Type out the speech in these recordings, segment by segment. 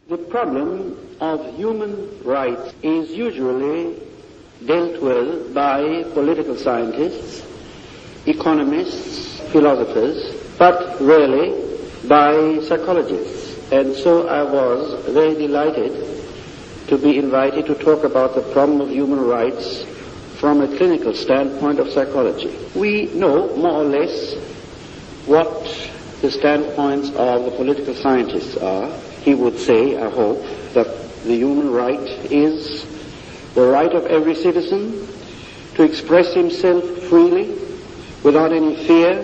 The problem of human rights is usually dealt with by political scientists, economists, philosophers, but rarely by psychologists. And so I was very delighted to be invited to talk about the problem of human rights from a clinical standpoint of psychology. We know more or less what the standpoints of the political scientists are. He would say, I hope, that the human right is the right of every citizen to express himself freely without any fear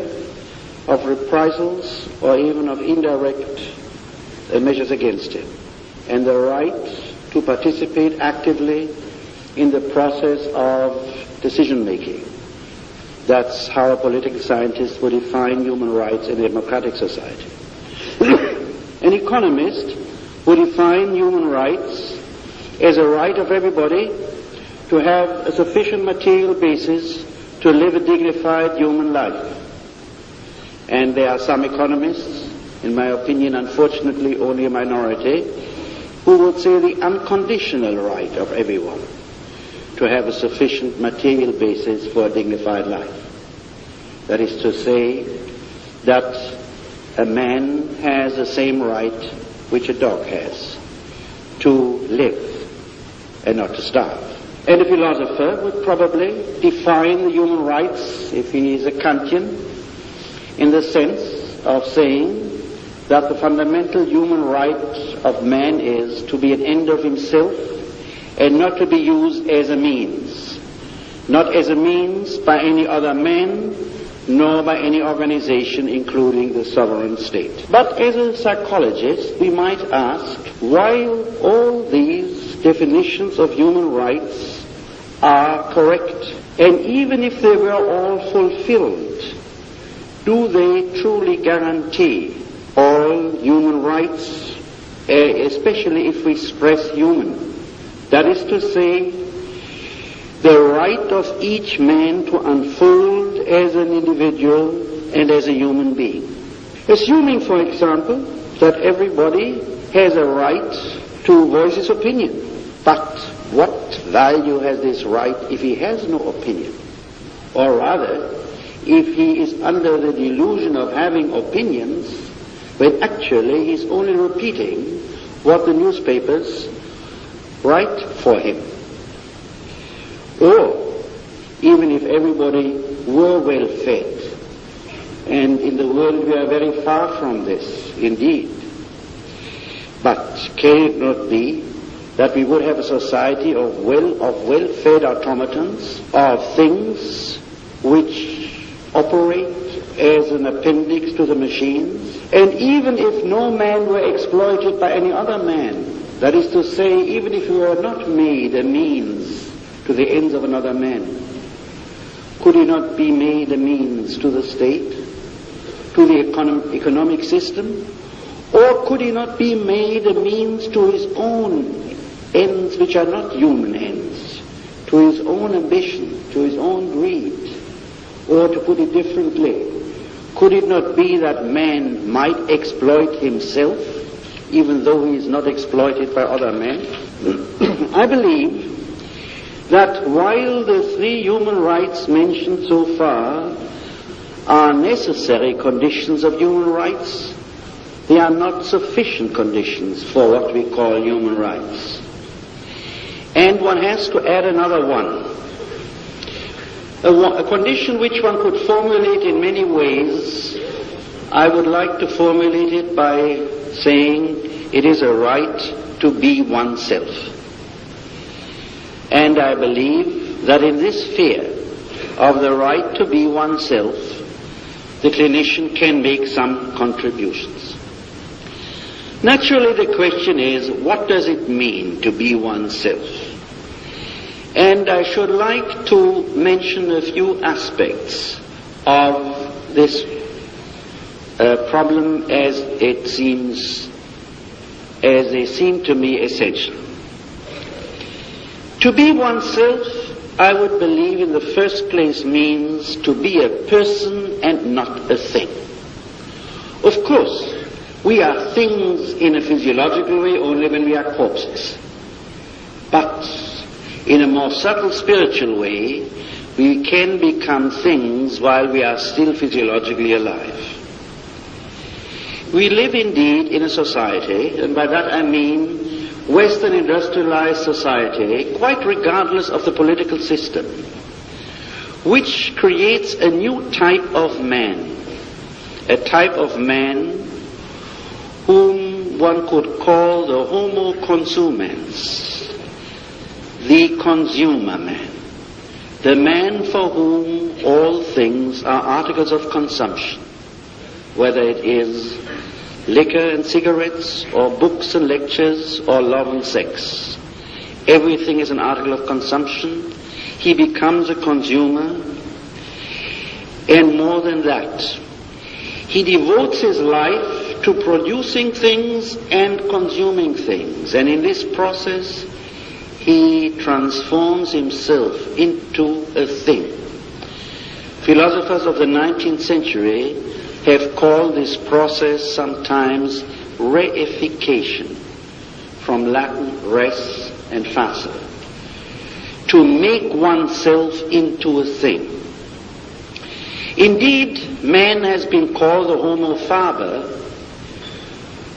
of reprisals or even of indirect measures against him, and the right to participate actively in the process of decision-making. That's how a political scientist would define human rights in a democratic society. An economist would define human rights as a right of everybody to have a sufficient material basis to live a dignified human life. And there are some economists, in my opinion, unfortunately only a minority, who would say the unconditional right of everyone to have a sufficient material basis for a dignified life. That is to say that a man has the same right which a dog has, to live and not to starve. And a philosopher would probably define the human rights, if he is a Kantian, in the sense of saying that the fundamental human right of man is to be an end of himself and not to be used as a means. Not as a means by any other man, nor by any organization, including the sovereign state. But as a psychologist, we might ask, while all these definitions of human rights are correct, and even if they were all fulfilled, do they truly guarantee all human rights, especially if we stress human? That is to say, the right of each man to unfold as an individual and as a human being. Assuming, for example, that everybody has a right to voice his opinion. But what value has this right if he has no opinion? Or rather, if he is under the delusion of having opinions, when actually he's only repeating what the newspapers write for him. Or, even if everybody were well fed, and in the world we are very far from this, indeed, but can it not be that we would have a society of well-fed automatons, of things which operate as an appendix to the machines? And even if no man were exploited by any other man, that is to say, even if he were not made a means to the ends of another man, could he not be made a means to the state, to the economic system? Or could he not be made a means to his own ends which are not human ends, to his own ambition, to his own greed? Or to put it differently, could it not be that man might exploit himself even though he is not exploited by other men? I believe that while the three human rights mentioned so far are necessary conditions of human rights, they are not sufficient conditions for what we call human rights. And one has to add another one, a condition which one could formulate in many ways. I would like to formulate it by saying it is a right to be oneself. And I believe that in this sphere of the right to be oneself, the clinician can make some contributions. Naturally, the question is, what does it mean to be oneself? And I should like to mention a few aspects of this problem as they seem to me essential. To be oneself, I would believe, in the first place means to be a person and not a thing. Of course, We are things in a physiological way only when we are corpses. But in a more subtle spiritual way, we can become things while we are still physiologically alive. We live indeed in a society, and by that I mean Western industrialized society, quite regardless of the political system, which creates a new type of man, a type of man whom one could call the homo consumens, the consumer man, the man for whom all things are articles of consumption, whether it is liquor and cigarettes, or books and lectures, or love and sex. Everything is an article of consumption. He becomes a consumer, and more than that, he devotes his life to producing things and consuming things, and in this process he transforms himself into a thing. Philosophers of the 19th century have called this process sometimes reification, from Latin res and facere, to make oneself into a thing. Indeed, man has been called the homo faber,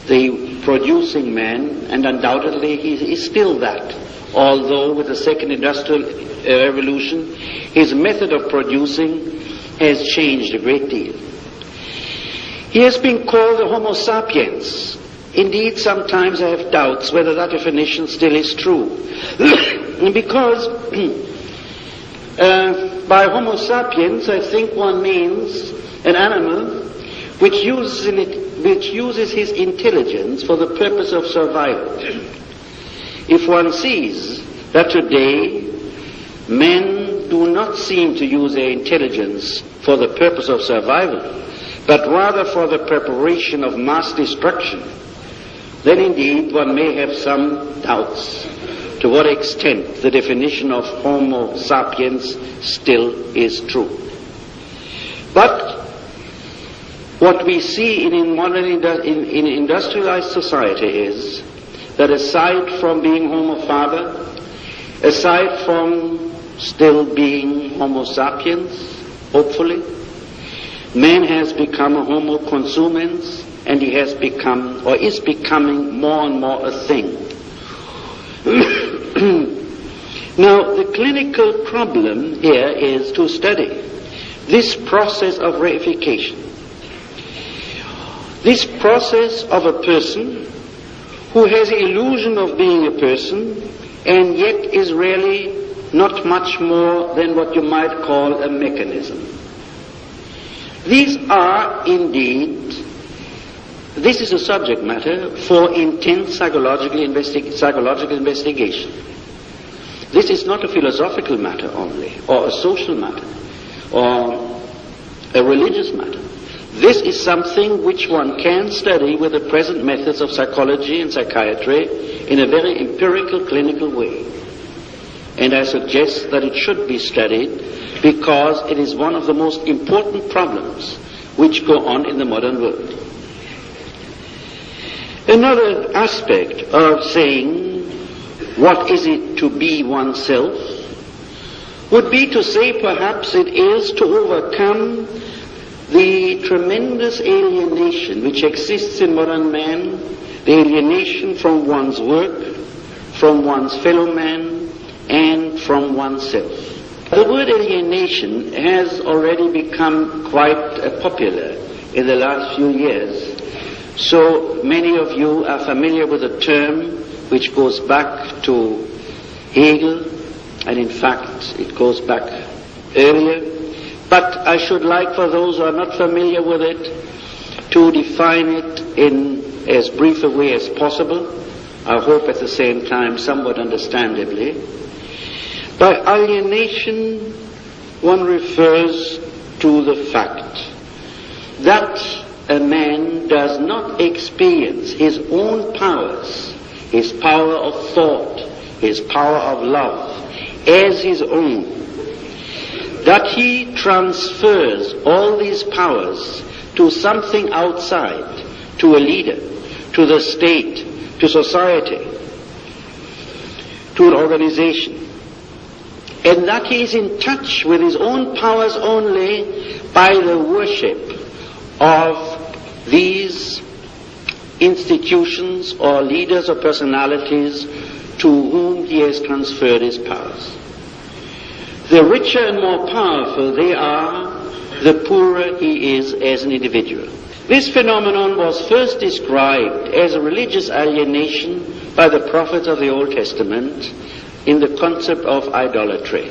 the producing man, and undoubtedly he is still that, although with the second industrial revolution his method of producing has changed a great deal. He has been called the homo sapiens. Indeed, sometimes I have doubts whether that definition still is true. Because by homo sapiens I think one means an animal which uses his intelligence for the purpose of survival. If one sees that today men do not seem to use their intelligence for the purpose of survival, but rather for the preparation of mass destruction, then indeed one may have some doubts to what extent the definition of homo sapiens still is true. But what we see in modern industrialized society is that aside from being homo faber, aside from still being homo sapiens, hopefully, man has become a homo consumens, and he has become, or is becoming, more and more a thing. Now, the clinical problem here is to study this process of reification. This process of a person who has the illusion of being a person and yet is really not much more than what you might call a mechanism. These are indeed, this is a subject matter for intense psychological investigation. This is not a philosophical matter only, or a social matter, or a religious matter. This is something which one can study with the present methods of psychology and psychiatry in a very empirical, clinical way. And I suggest that it should be studied because it is one of the most important problems which go on in the modern world. Another aspect of saying what is it to be oneself would be to say perhaps it is to overcome the tremendous alienation which exists in modern man, the alienation from one's work, from one's fellow man, and from oneself. The word alienation has already become quite popular in the last few years. So many of you are familiar with the term which goes back to Hegel, and in fact it goes back earlier. But I should like, for those who are not familiar with it, to define it in as brief a way as possible. I hope at the same time somewhat understandably. By alienation, one refers to the fact that a man does not experience his own powers, his power of thought, his power of love, as his own. That he transfers all these powers to something outside, to a leader, to the state, to society, to an organization, and that he is in touch with his own powers only by the worship of these institutions or leaders or personalities to whom he has transferred his powers. The richer and more powerful they are, the poorer he is as an individual. This phenomenon was first described as a religious alienation by the prophets of the Old Testament in the concept of idolatry.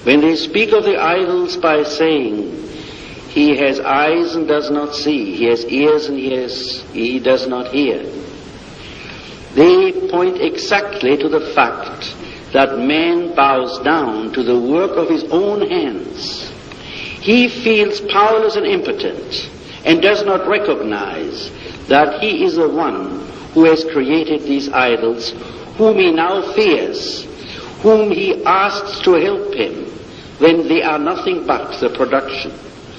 When they speak of the idols by saying, he has eyes and does not see, he has ears and he does not hear, they point exactly to the fact that man bows down to the work of his own hands. He feels powerless and impotent and does not recognize that he is the one who has created these idols, whom he now fears, whom he asks to help him when they are nothing but the production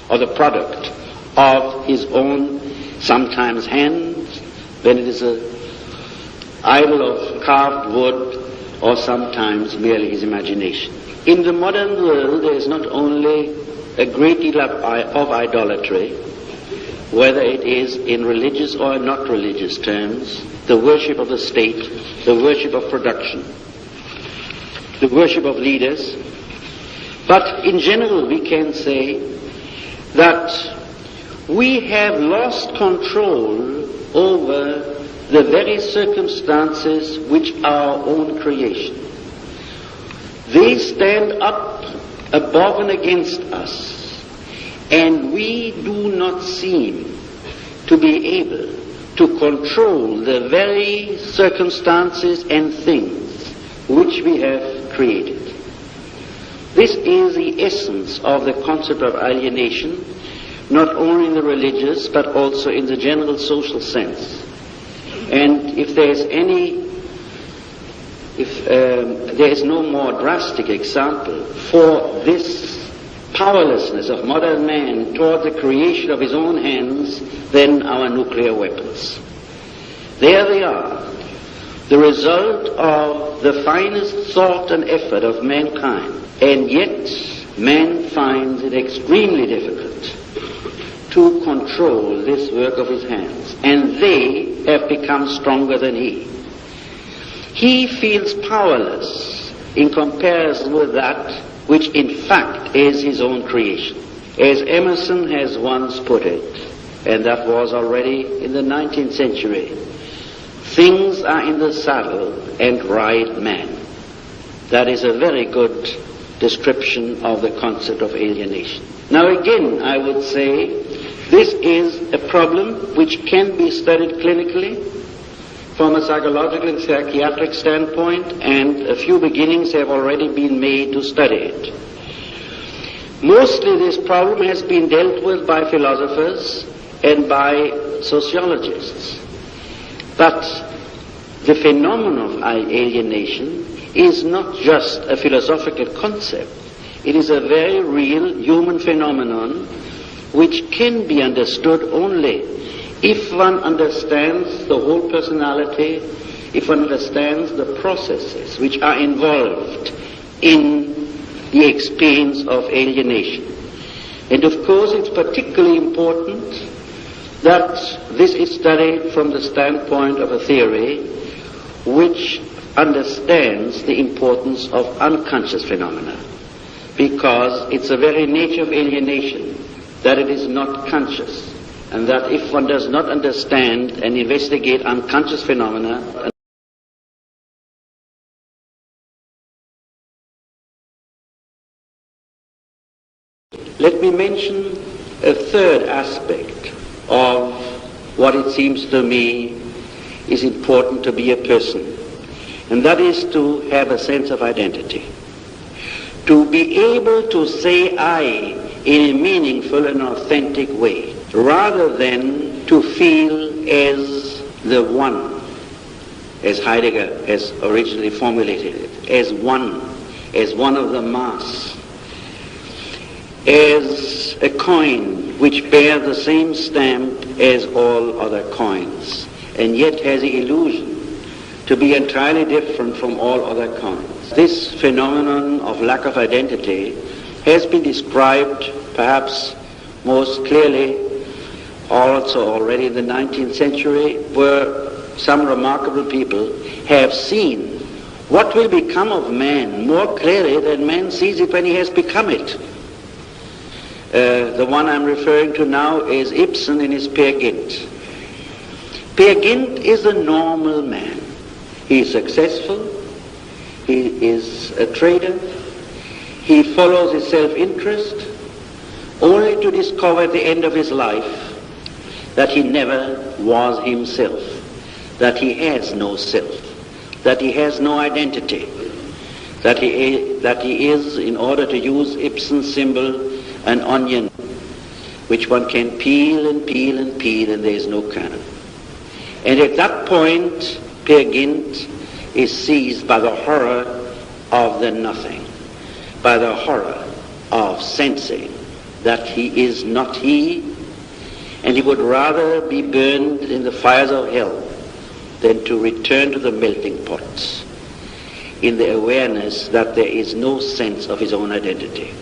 or the product of his own, sometimes hands, when it is an idol of carved wood, or sometimes merely his imagination. In the modern world, there is not only a great deal of idolatry, whether it is in religious or not religious terms, the worship of the state, the worship of production, the worship of leaders, but in general we can say that we have lost control over the very circumstances which are our own creation. They stand up above and against us, and we do not seem to be able to control the very circumstances and things which we have created. This is the essence of the concept of alienation, not only in the religious but also in the general social sense. And if there is no more drastic example for this powerlessness of modern man toward the creation of his own hands than our nuclear weapons. There they are, the result of the finest thought and effort of mankind, and yet man finds it extremely difficult to control this work of his hands, and they have become stronger than he. He feels powerless in comparison with that which in fact is his own creation. As Emerson has once put it, and that was already in the 19th century, things are in the saddle and ride man. That is a very good description of the concept of alienation. Now again, I would say this is a problem which can be studied clinically from a psychological and psychiatric standpoint, and a few beginnings have already been made to study it. Mostly this problem has been dealt with by philosophers and by sociologists. But the phenomenon of alienation is not just a philosophical concept. It is a very real human phenomenon which can be understood only if one understands the whole personality, if one understands the processes which are involved in the experience of alienation. And of course it's particularly important that this is studied from the standpoint of a theory which understands the importance of unconscious phenomena, because it's the very nature of alienation that it is not conscious, and that if one does not understand and investigate unconscious phenomena, let me mention a third aspect of what it seems to me is important to be a person, and that is to have a sense of identity. To be able to say I in a meaningful and authentic way, rather than to feel as the one, as Heidegger has originally formulated it, as one of the mass, as a coin which bears the same stamp as all other coins, and yet has the illusion to be entirely different from all other coins. This phenomenon of lack of identity has been described perhaps most clearly also already in the 19th century, where some remarkable people have seen what will become of man more clearly than man sees it when he has become it. The one I'm referring to now is Ibsen in his Peer Gynt. Peer Gynt is a normal man. He is successful. He is a trader. He follows his self-interest, only to discover at the end of his life that he never was himself, that he has no self, that he has no identity, that he is, in order to use Ibsen's symbol, an onion which one can peel and peel and peel and there is no kernel. And at that point, Peer Gynt is seized by the horror of the nothing, by the horror of sensing that he is not he, and he would rather be burned in the fires of hell than to return to the melting pots in the awareness that there is no sense of his own identity.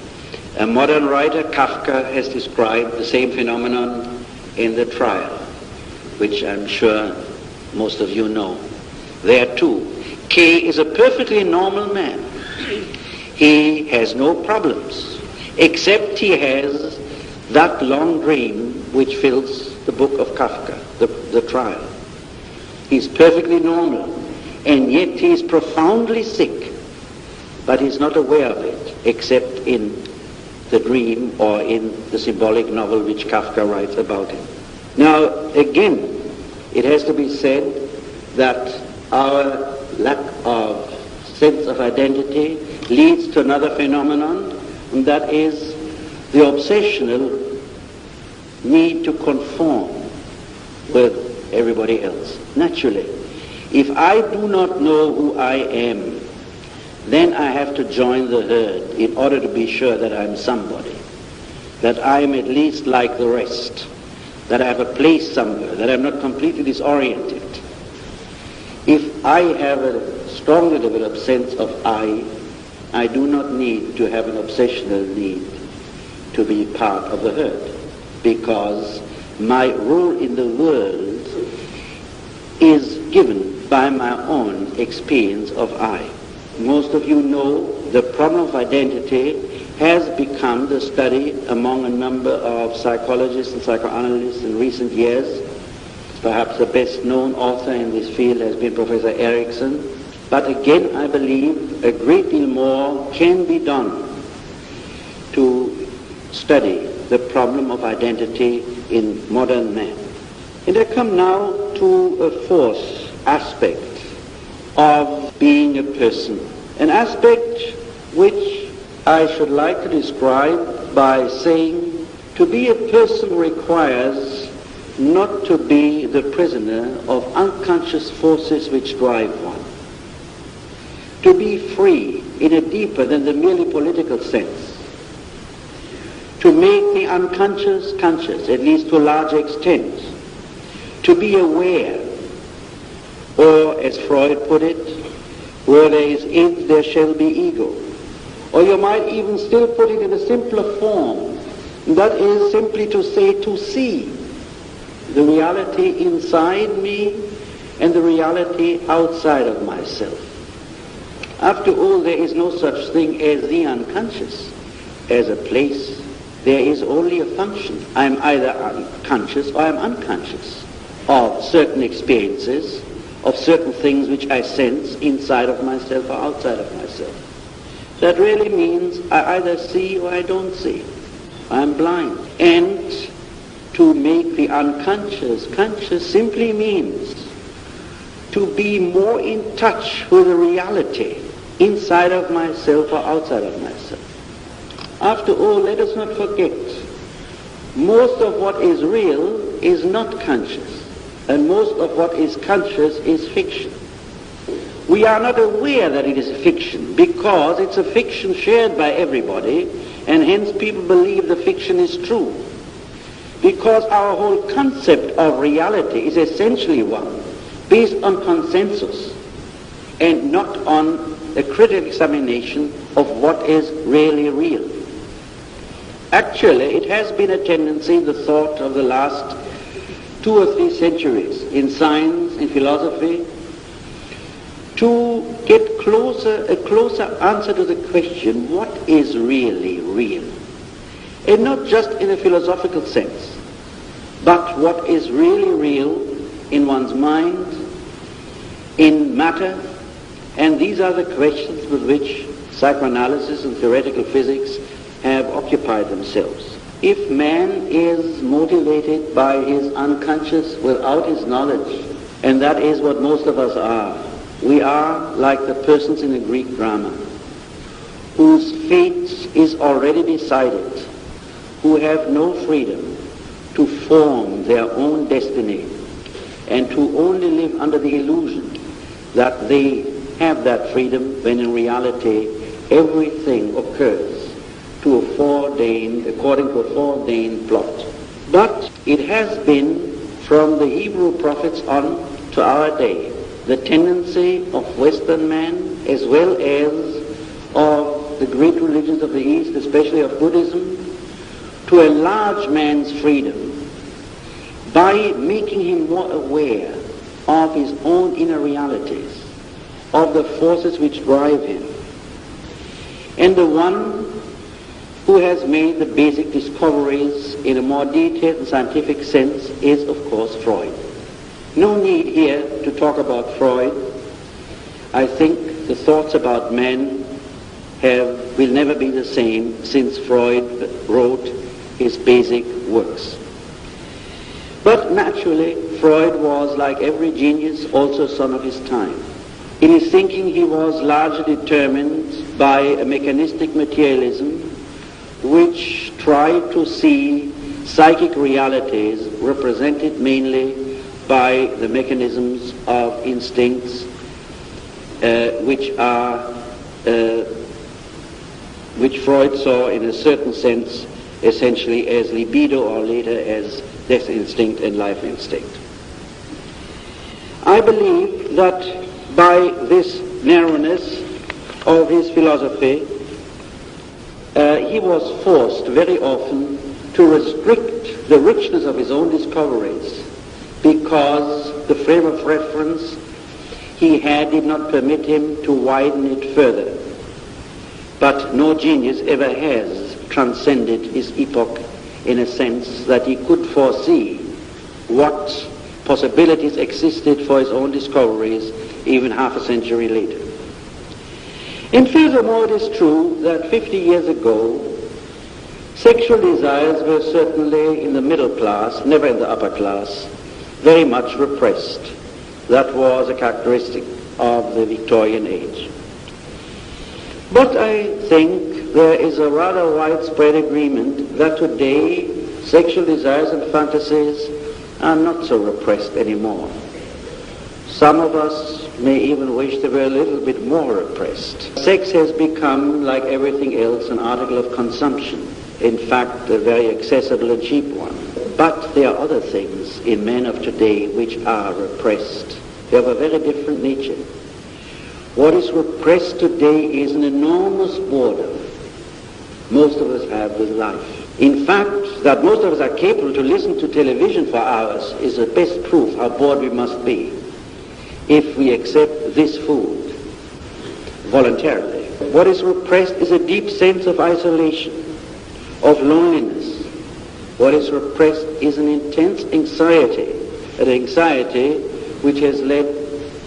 A modern writer, Kafka, has described the same phenomenon in The Trial, which I'm sure most of you know. There too, K is a perfectly normal man. He has no problems, except he has that long dream which fills the book of Kafka, the Trial. He's perfectly normal, and yet he is profoundly sick, but he's not aware of it, except in the dream or in the symbolic novel which Kafka writes about him. Now, again, it has to be said that our lack of sense of identity leads to another phenomenon, and that is the obsessional need to conform with everybody else. Naturally, if I do not know who I am, then I have to join the herd in order to be sure that I'm somebody, that I am at least like the rest, that I have a place somewhere, that I'm not completely disoriented. If I have a strongly developed sense of I do not need to have an obsessional need to be part of the herd, because my role in the world is given by my own experience of I. Most of you know the problem of identity has become the study among a number of psychologists and psychoanalysts in recent years. Perhaps the best known author in this field has been Professor Erikson. But again, I believe a great deal more can be done to study the problem of identity in modern man. And I come now to a fourth aspect of being a person, an aspect which I should like to describe by saying to be a person requires not to be the prisoner of unconscious forces which drive one. To be free in a deeper than the merely political sense. To make the unconscious conscious, at least to a large extent. To be aware, or as Freud put it, where there is id, there shall be ego. Or you might even still put it in a simpler form, that is simply to say to see the reality inside me and the reality outside of myself. After all, there is no such thing as the unconscious, as a place. There is only a function. I am either conscious or I am unconscious of certain experiences, of certain things which I sense inside of myself or outside of myself. That really means I either see or I don't see. I am blind. And to make the unconscious conscious simply means to be more in touch with the reality inside of myself or outside of myself. After all, let us not forget, most of what is real is not conscious, and most of what is conscious is fiction. We are not aware that it is a fiction because it's a fiction shared by everybody, and hence people believe the fiction is true. because our whole concept of reality is essentially one based on consensus and not on a critical examination of what is really real. Actually, it has been a tendency in the thought of the last 2 or 3 centuries in science, in philosophy, to get a closer answer to the question, what is really real? And not just in a philosophical sense, but what is really real in one's mind, in matter, and these are the questions with which psychoanalysis and theoretical physics have occupied themselves. If man is motivated by his unconscious without his knowledge, and that is what most of us are, we are like the persons in a Greek drama, whose fate is already decided, who have no freedom to form their own destiny, and to only live under the illusion that they have that freedom when in reality everything occurs according to a foreordained plot. But it has been from the Hebrew prophets on to our day the tendency of Western man as well as of the great religions of the East, especially of Buddhism, to enlarge man's freedom by making him more aware of his own inner realities, of the forces which drive him. And the one who has made the basic discoveries in a more detailed and scientific sense is, of course, Freud. No need here to talk about Freud. I think the thoughts about man will never be the same since Freud wrote his basic works. But naturally, Freud was, like every genius, also a son of his time. In his thinking, he was largely determined by a mechanistic materialism which tried to see psychic realities represented mainly by the mechanisms of instincts which Freud saw in a certain sense essentially as libido, or later as death instinct and life instinct. I believe that by this narrowness of his philosophy, he was forced very often to restrict the richness of his own discoveries because the frame of reference he had did not permit him to widen it further. But no genius ever has transcended his epoch in a sense that he could foresee what possibilities existed for his own discoveries even half a century later. And furthermore, it is true that 50 years ago, sexual desires were certainly in the middle class, never in the upper class, very much repressed. That was a characteristic of the Victorian age. But I think there is a rather widespread agreement that today sexual desires and fantasies are not so repressed anymore. Some of us may even wish they were a little bit more repressed. Sex has become, like everything else, an article of consumption. In fact, a very accessible and cheap one. But there are other things in men of today which are repressed. They have a very different nature. What is repressed today is an enormous boredom most of us have with life. In fact, that most of us are capable to listen to television for hours is the best proof how bored we must be if we accept this food voluntarily. What is repressed is a deep sense of isolation, of loneliness. What is repressed is an intense anxiety, an anxiety which has led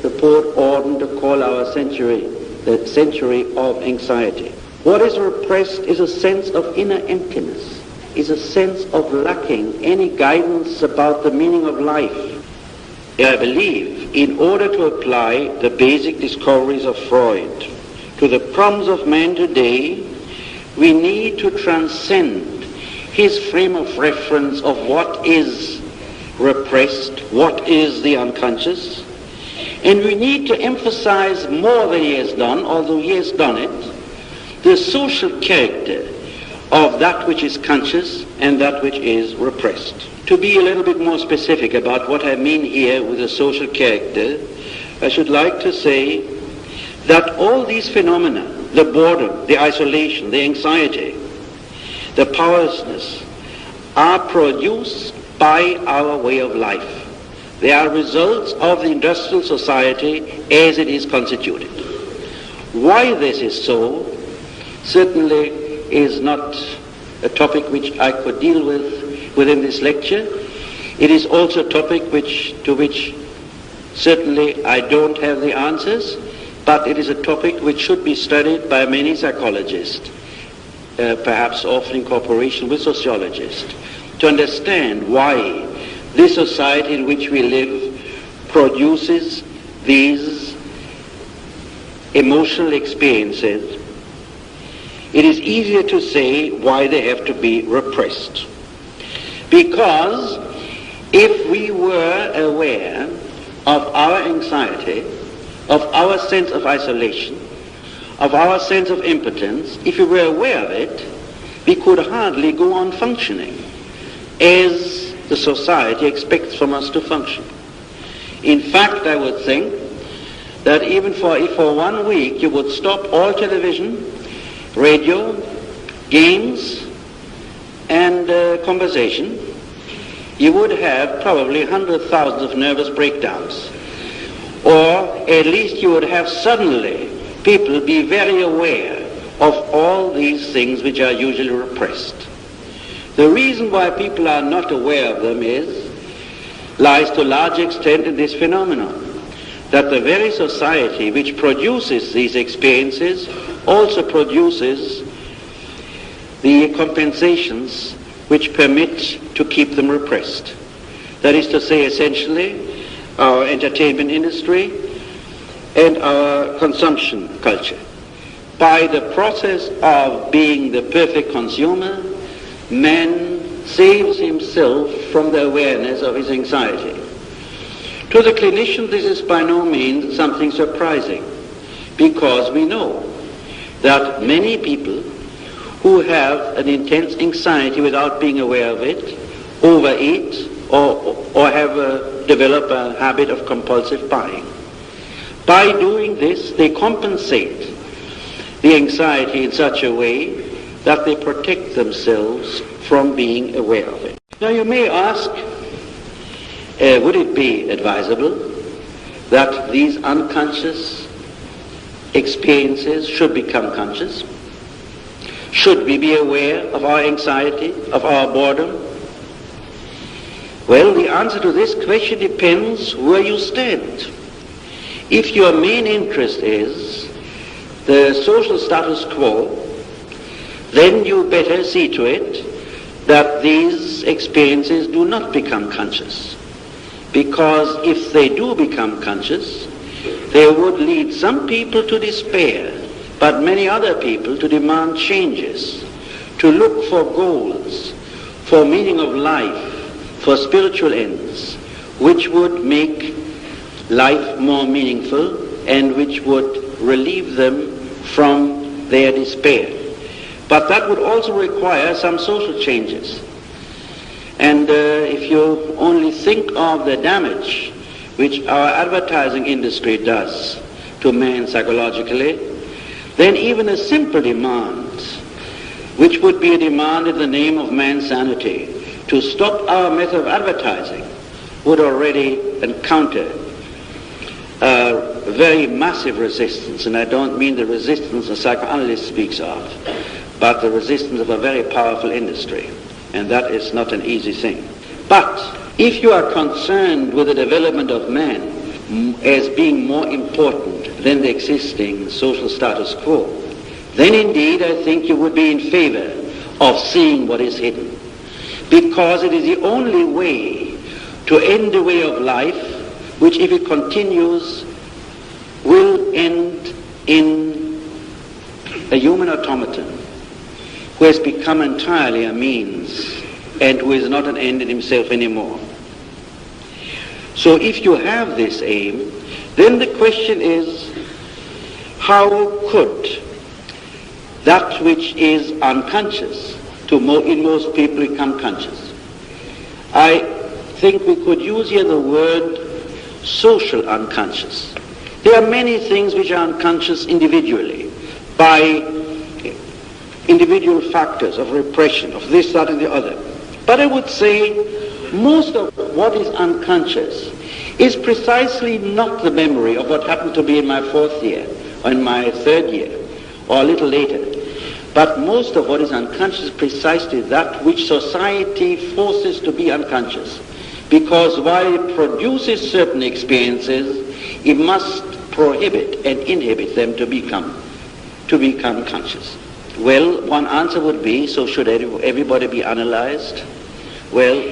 the poet Auden to call our century the century of anxiety. What is repressed is a sense of inner emptiness, is a sense of lacking any guidance about the meaning of life. I believe in order to apply the basic discoveries of Freud to the problems of man today, we need to transcend his frame of reference of what is repressed, what is the unconscious, and we need to emphasize more than he has done, although he has done it, the social character of that which is conscious and that which is repressed. To be a little bit more specific about what I mean here with a social character, I should like to say that all these phenomena, the boredom, the isolation, the anxiety, the powerlessness, are produced by our way of life. They are results of the industrial society as it is constituted. Why this is so certainly is not a topic which I could deal with within this lecture. It is also a topic to which certainly I don't have the answers, but it is a topic which should be studied by many psychologists, perhaps often in cooperation with sociologists, to understand why this society in which we live produces these emotional experiences. It is easier to say why they have to be repressed. Because if we were aware of our anxiety, of our sense of isolation, of our sense of impotence, if we were aware of it, we could hardly go on functioning as the society expects from us to function. In fact, I would think that even if for 1 week you would stop all television, radio, games, and conversation, you would have probably hundreds of thousands of nervous breakdowns. Or at least you would have suddenly people be very aware of all these things which are usually repressed. The reason why people are not aware of them lies to a large extent in this phenomenon, that the very society which produces these experiences also produces the compensations which permit to keep them repressed. That is to say, essentially, our entertainment industry and our consumption culture. By the process of being the perfect consumer, man saves himself from the awareness of his anxiety. To the clinician, this is by no means something surprising, because we know that many people who have an intense anxiety without being aware of it overeat or have develop a habit of compulsive buying. By doing this, they compensate the anxiety in such a way that they protect themselves from being aware of it. Now you may ask, would it be advisable that these unconscious experiences should become conscious? Should we be aware of our anxiety, of our boredom? Well, the answer to this question depends where you stand. If your main interest is the social status quo, then you better see to it that these experiences do not become conscious. Because if they do become conscious, they would lead some people to despair, but many other people to demand changes, to look for goals, for meaning of life, for spiritual ends, which would make life more meaningful and which would relieve them from their despair. But that would also require some social changes. And if you only think of the damage which our advertising industry does to man psychologically, then even a simple demand, which would be a demand in the name of man's sanity, to stop our method of advertising, would already encounter a very massive resistance. And I don't mean the resistance a psychoanalyst speaks of, but the resistance of a very powerful industry. And that is not an easy thing. But if you are concerned with the development of man as being more important than the existing social status quo, then indeed I think you would be in favor of seeing what is hidden. Because it is the only way to end the way of life which, if it continues, will end in a human automaton who has become entirely a means and who is not an end in himself anymore. So if you have this aim, then the question is, how could that which is unconscious in most people become conscious. I think we could use here the word social unconscious. There are many things which are unconscious individually by individual factors of repression, of this, that, and the other. But I would say most of what is unconscious is precisely not the memory of what happened to me in my 4th year or in my 3rd year or a little later. But most of what is unconscious is precisely that which society forces to be unconscious. Because while it produces certain experiences, it must prohibit and inhibit them to become conscious. Well, one answer would be, so should everybody be analyzed? Well,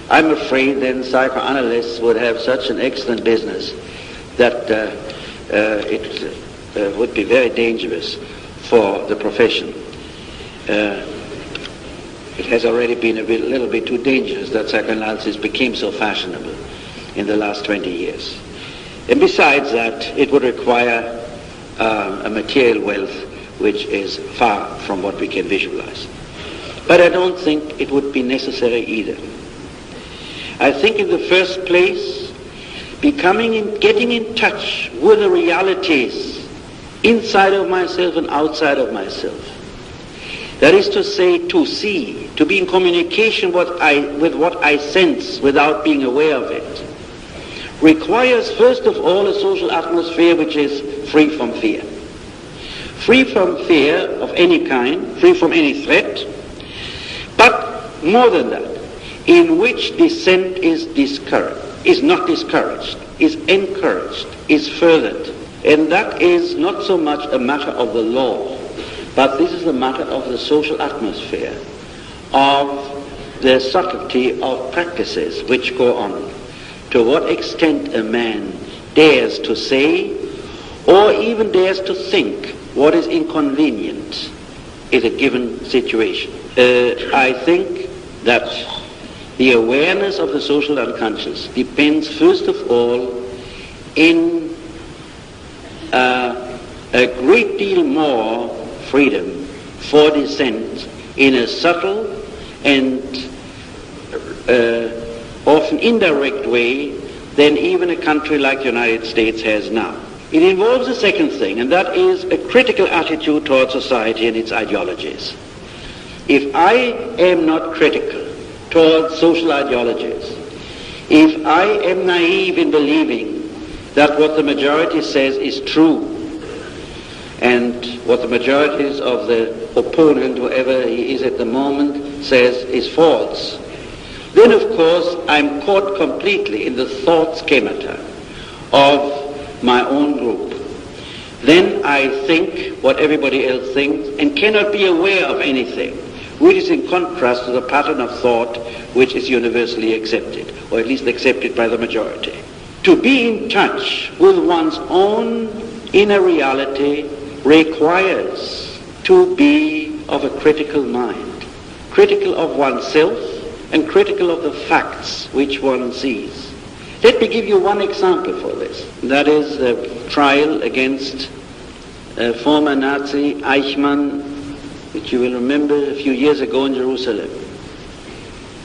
I'm afraid then psychoanalysts would have such an excellent business that it would be very dangerous for the profession. It has already been a little bit too dangerous that psychoanalysis became so fashionable in the last 20 years. And besides that, it would require a material wealth which is far from what we can visualize. But I don't think it would be necessary either. I think in the first place, getting in touch with the realities inside of myself and outside of myself. That is to say, to see, to be in communication with what I sense without being aware of it, requires first of all a social atmosphere which is free from fear. Free from fear of any kind, free from any threat, but more than that, in which dissent is not discouraged, is encouraged, is furthered. And that is not so much a matter of the law, but this is a matter of the social atmosphere, of the subtlety of practices which go on. To what extent a man dares to say, or even dares to think, what is inconvenient in a given situation. I think that the awareness of the social unconscious depends first of all in a great deal more freedom for dissent in a subtle and often indirect way than even a country like the United States has now. It involves a second thing, and that is a critical attitude towards society and its ideologies. If I am not critical towards social ideologies, if I am naive in believing that what the majority says is true, and what the majorities of the opponent, whoever he is at the moment, says is false, then of course I'm caught completely in the thought schemata of my own group. Then I think what everybody else thinks and cannot be aware of anything, which is in contrast to the pattern of thought which is universally accepted, or at least accepted by the majority. To be in touch with one's own inner reality requires to be of a critical mind, critical of oneself and critical of the facts which one sees. Let me give you one example for this. That is the trial against former Nazi Eichmann, which you will remember a few years ago in Jerusalem.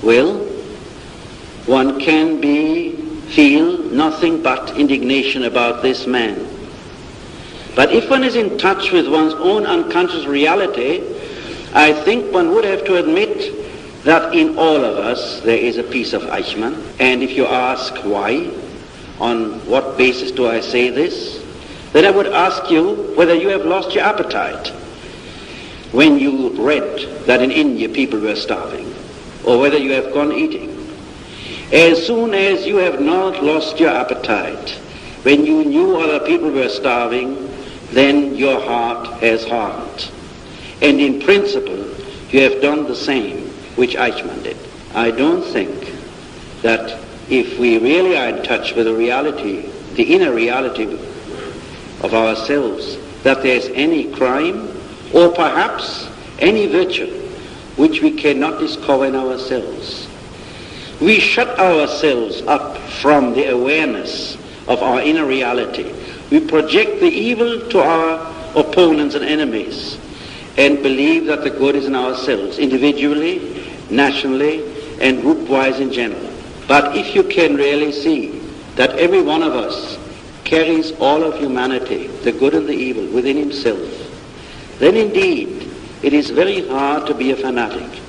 Well, one can feel nothing but indignation about this man. But if one is in touch with one's own unconscious reality, I think one would have to admit that in all of us there is a piece of Eichmann. And if you ask why, on what basis do I say this, then I would ask you whether you have lost your appetite when you read that in India people were starving, or whether you have gone eating. As soon as you have not lost your appetite, when you knew other people were starving, then your heart has hardened. And in principle, you have done the same which Eichmann did. I don't think that if we really are in touch with the reality, the inner reality of ourselves, that there's any crime or perhaps any virtue which we cannot discover in ourselves. We shut ourselves up from the awareness of our inner reality. We project the evil to our opponents and enemies, and believe that the good is in ourselves, individually, nationally, and group-wise in general. But if you can really see that every one of us carries all of humanity, the good and the evil, within himself, then indeed it is very hard to be a fanatic.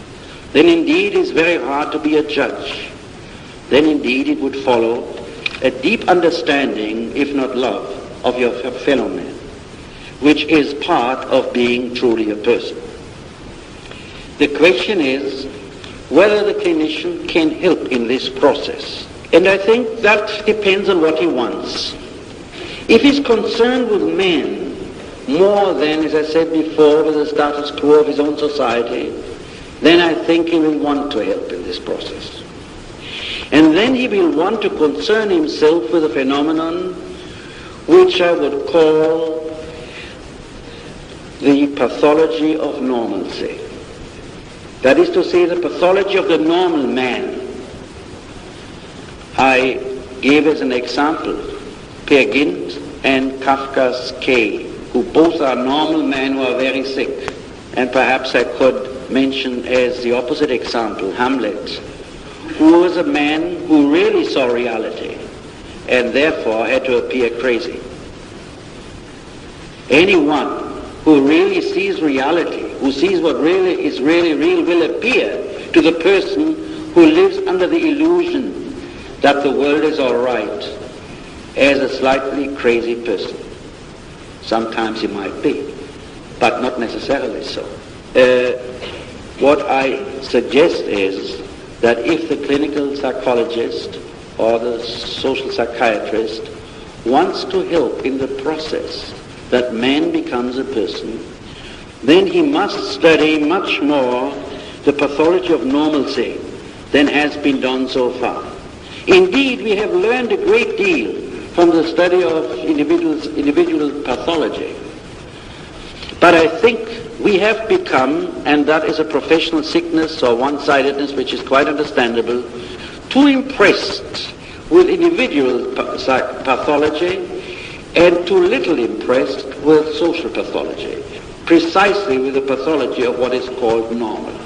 Then indeed it is very hard to be a judge. Then indeed it would follow a deep understanding, if not love, of your fellow man, which is part of being truly a person. The question is whether the clinician can help in this process. And I think that depends on what he wants. If he's concerned with men more than, as I said before, with the status quo of his own society, then I think he will want to help in this process. And then he will want to concern himself with a phenomenon which I would call the pathology of normalcy. That is to say, the pathology of the normal man. I gave as an example Peer Gynt and Kafka's K, who both are normal men who are very sick. And perhaps I could mention as the opposite example Hamlet, who was a man who really saw reality and therefore had to appear crazy. Anyone who really sees reality, who sees what really is really real, will appear to the person who lives under the illusion that the world is all right as a slightly crazy person. Sometimes he might be, but not necessarily so. What I suggest is that if the clinical psychologist or the social psychiatrist wants to help in the process that man becomes a person, then he must study much more the pathology of normalcy than has been done so far. Indeed, we have learned a great deal from the study of individual pathology. But I think we have become, and that is a professional sickness or one-sidedness which is quite understandable, too impressed with individual pathology and too little impressed with social pathology, precisely with the pathology of what is called normal.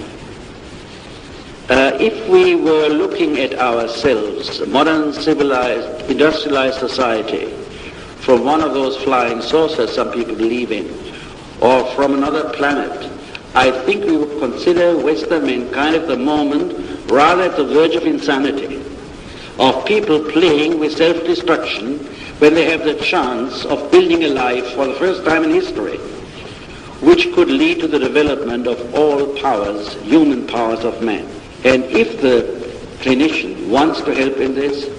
If we were looking at ourselves, modern civilized, industrialized society, from one of those flying saucers some people believe in, or from another planet, I think we would consider Western mankind at the moment rather at the verge of insanity, of people playing with self-destruction when they have the chance of building a life for the first time in history, which could lead to the development of all powers, human powers of man. And if the clinician wants to help in this,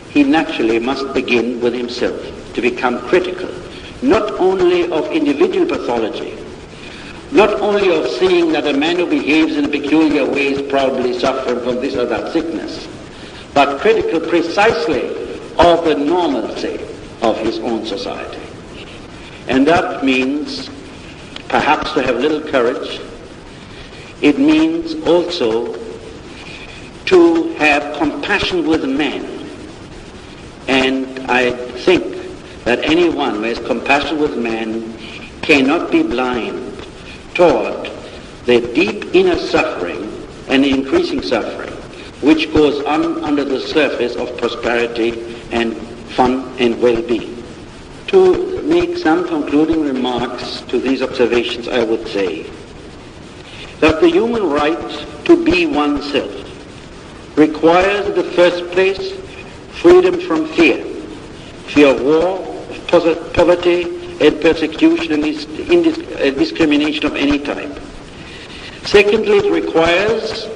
he naturally must begin with himself, to become critical, not only of individual pathology, not only of seeing that a man who behaves in a peculiar way is probably suffering from this or that sickness, but critical precisely of the normalcy of his own society. And that means perhaps to have little courage. It means also to have compassion with men. And I think that anyone who has compassion with men cannot be blind toward the deep inner suffering and increasing suffering which goes on under the surface of prosperity and fun and well-being. To make some concluding remarks to these observations, I would say that the human right to be oneself requires in the first place freedom from fear of war, of poverty and persecution and discrimination of any type. Secondly, it requires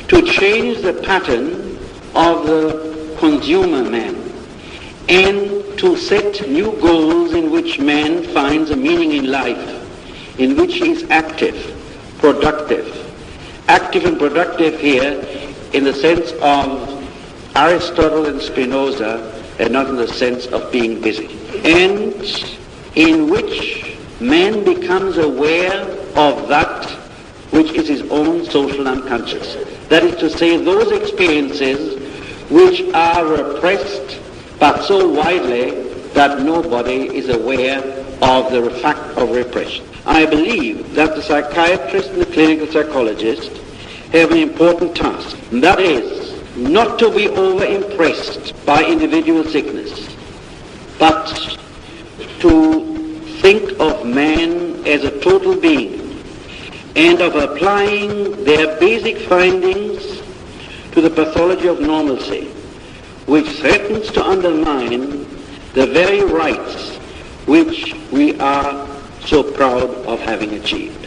to change the pattern of the consumer man and to set new goals in which man finds a meaning in life, in which he is active, productive. Active and productive here in the sense of Aristotle and Spinoza, and not in the sense of being busy. And in which man becomes aware of that which is his own social unconscious. That is to say, those experiences which are repressed but so widely that nobody is aware of the fact of repression. I believe that the psychiatrist and the clinical psychologist have an important task, and that is not to be over-impressed by individual sickness, but to think of man as a total being and of applying their basic findings to the pathology of normalcy, which threatens to undermine the very rights which we are so proud of having achieved.